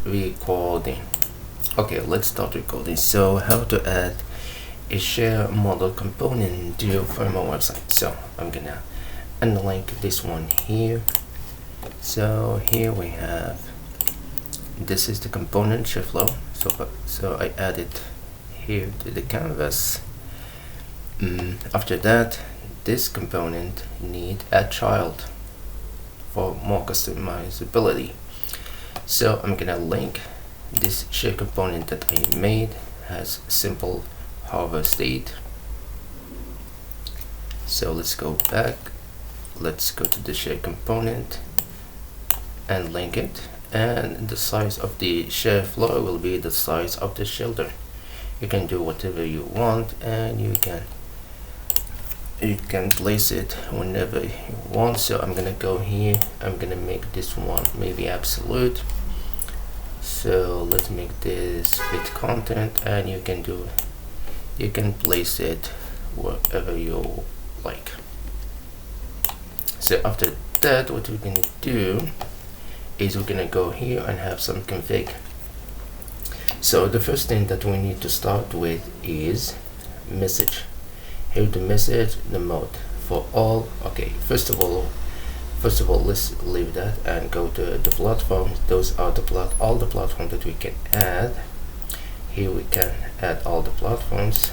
recording. Okay, let's start recording. So how to add a share model component to your firmware website. So I'm gonna unlink this one here. So here we have, this is the component ShareFlow. So I add it here to the canvas. After that, this component need a child for more customizability. So I'm gonna link this share component that I made, has simple hover state. So let's go back, let's go to the share component and link it, and the size of the ShareFlow will be the size of the shelter. You can do whatever you want, and you can place it whenever you want. So I'm gonna go here, I'm gonna make this one maybe absolute. So let's make this fit content, and you can place it wherever you like. So after that, what we're gonna do is we're gonna go here and have some config. So the first thing that we need to start with is message. Here the message, the mode for all. Okay, first of all let's leave that and go to the platforms. Those are all the platforms that we can add. Here we can add all the platforms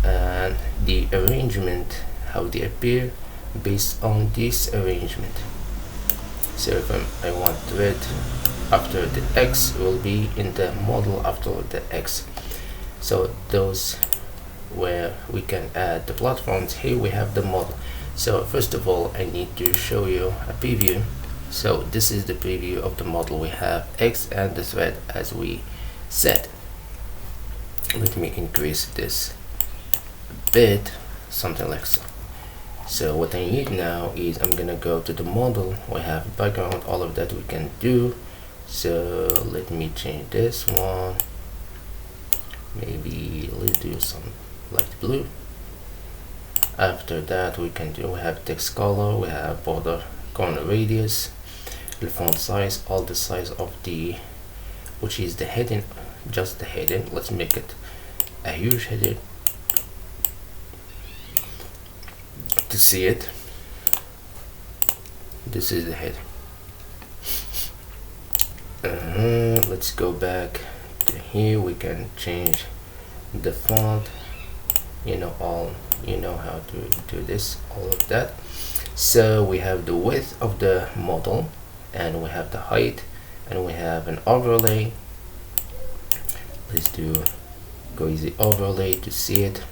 and the arrangement, how they appear based on this arrangement. So if I want red after the X, will be in the model after the X. So those where we can add the platforms. Here we have the model. So first of all, I need to show you a preview. So this is the preview of the model. We have X and the thread as we said. Let me increase this a bit, something like so. So what I need now is I'm gonna go to the model. We have background, all of that we can do. So let me change this one. Maybe let's do some light blue. After that, we have text color, we have border corner radius, the font size, all the size of the, which is the heading, just the heading. Let's make it a huge heading to see it. This is the head. Let's go back to here. We can change the font. You know how to do this, all of that. So we have the width of the model, and we have the height, and we have an overlay. Let's go easy overlay to see it,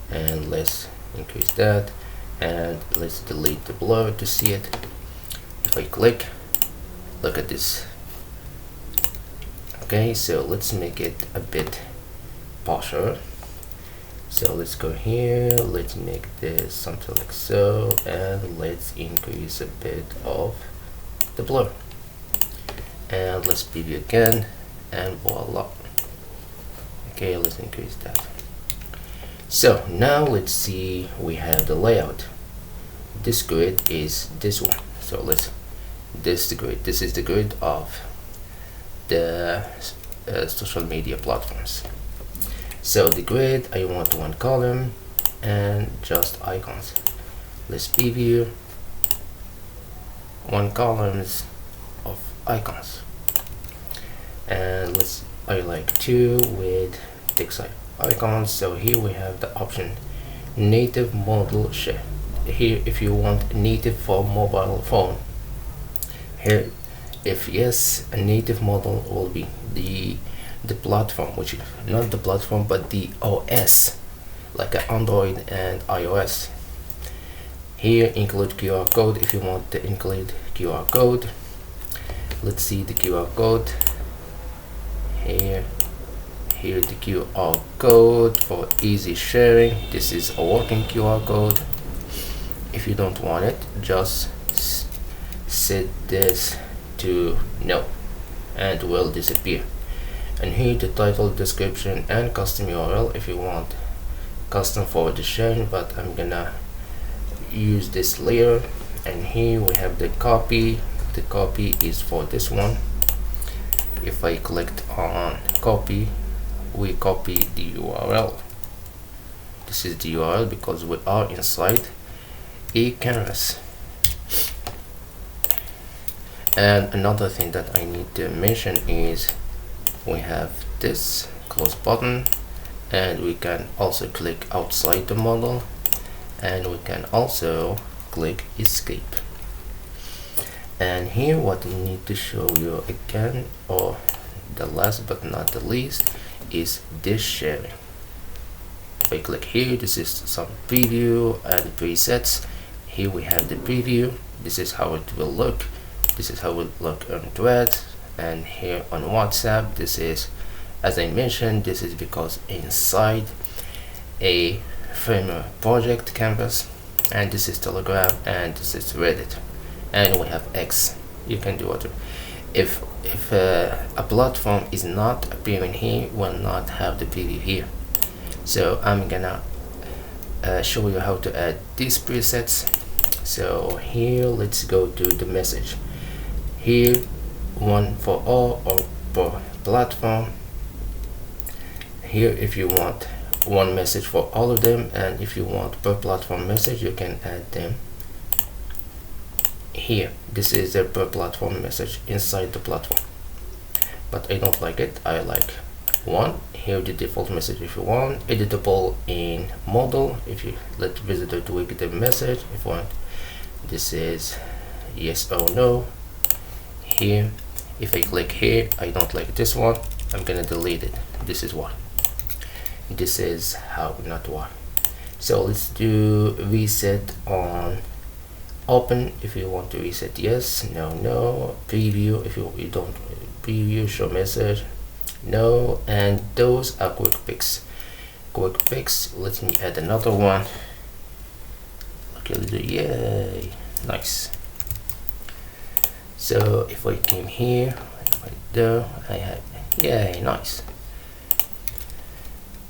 and let's increase that, and let's delete the blur to see it. If I click, look at this. Okay, so let's make it a bit posher. So let's go here, let's make this something like so, and let's increase a bit of the blur, and let's preview again, and voila. Okay, let's increase that. So now let's see, we have the layout. This grid is this one. So this is the grid of the social media platforms. So the grid, I want one column and just icons. Let's preview one columns of icons, and I like two with text icons. So here we have the option native model share. Here if you want native for mobile phone, here if yes, a native model will be the platform, which is not the platform but the OS, like Android and iOS. Here include QR code if you want to include QR code. Let's see the QR code here the QR code for easy sharing. This is a working QR code. If you don't want it, just set this to no and it will disappear. And here the title, description, and custom URL if you want custom for the sharing, but I'm gonna use this layer. And here we have the copy. The copy is for this one. if I clicked on copy, we copy the URL. This is the URL because we are inside a canvas. And another thing that I need to mention is we have this close button, and we can also click outside the model, and we can also click escape. And here what I need to show you again, or the last but not the least, is this sharing. If I click here, this is some preview and presets. Here we have the preview. This is how it will look. This is how it will look on Threads, and here on WhatsApp. This is, as I mentioned, this is because inside a framer project canvas, and this is Telegram, and this is Reddit, and we have X. You can do whatever. If a platform is not appearing here, will not have the preview here. So I'm gonna show you how to add these presets. So here, let's go to the message. Here, one for all or per platform. Here, if you want one message for all of them, and if you want per platform message, you can add them here. This is the per platform message inside the platform, but I don't like it. I like one. Here the default message if you want, editable in model. If you let visitor tweak the message if you want, this is yes or no. Here, if I click here, I don't like this one, I'm gonna delete it. This is why. This is how, not why. So let's do reset on open. If you want to reset, yes, no, no. Preview, if you don't preview, show message, no. And those are quick picks. Quick picks. Let me add another one. Okay, let's do, yay, nice. So if I came here, right there, I have, yay, nice.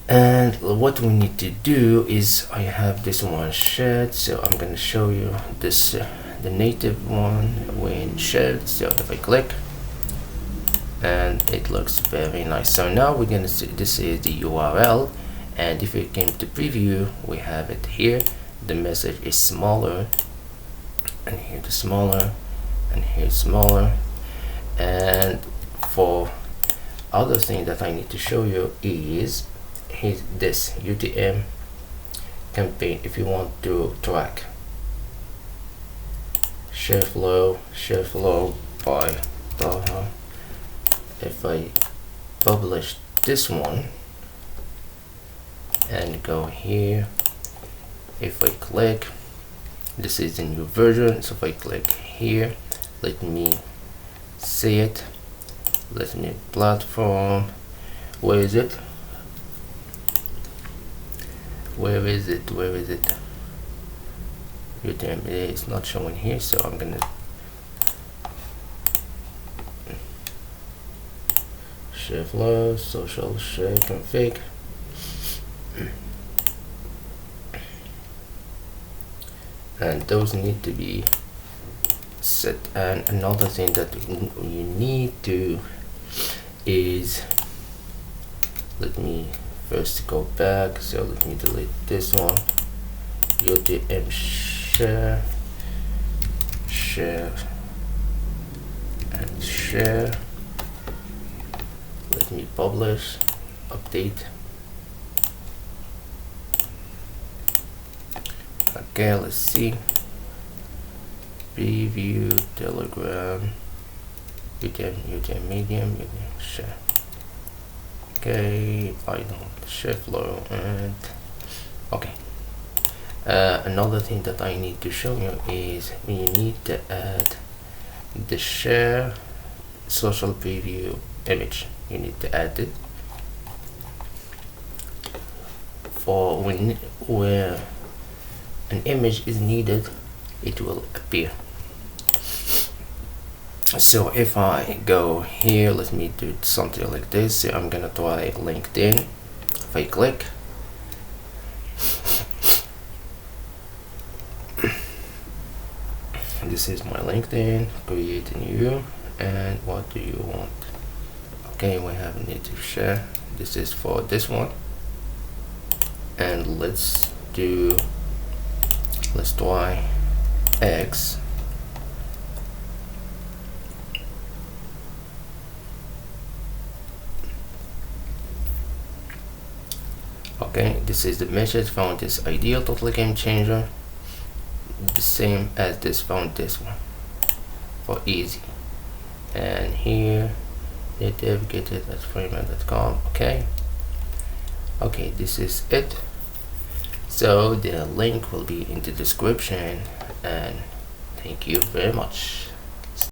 And what we need to do is, I have this one shared, so I'm going to show you this, the native one when shared. So if I click, and it looks very nice. So now we're going to see, this is the URL, and if we came to preview, we have it here. The message is smaller, and here the smaller, and here smaller. And for other thing that I need to show you is this UTM campaign. If you want to track ShareFlow by Taha, if I publish this one and go here, if I click, this is the new version. So if I click here, let me see it. Let me platform. Where is it? Where is it? Where is it? UTM, it's not showing here, so I'm gonna ShareFlow, social share config. And those need to be set. And another thing that you need to is, let me first go back, so let me delete this one. UTM share and share. Let me publish, update. Okay, let's see. Preview, Telegram, UTM medium, share. Okay, I don't ShareFlow, and okay. Another thing that I need to show you is you need to add the share social preview image. You need to add it for where an image is needed, it will appear. So if I go here, let me do something like this. So I'm gonna try LinkedIn. If I click, this is my LinkedIn. Create a new, and what do you want? Okay, we have native share. This is for this one, and let's try X. Okay, this is the message found this ideal total game changer, the same as this found this one for easy. And here native get it at framer.com. Okay, this is it. So the link will be in the description, and thank you very much.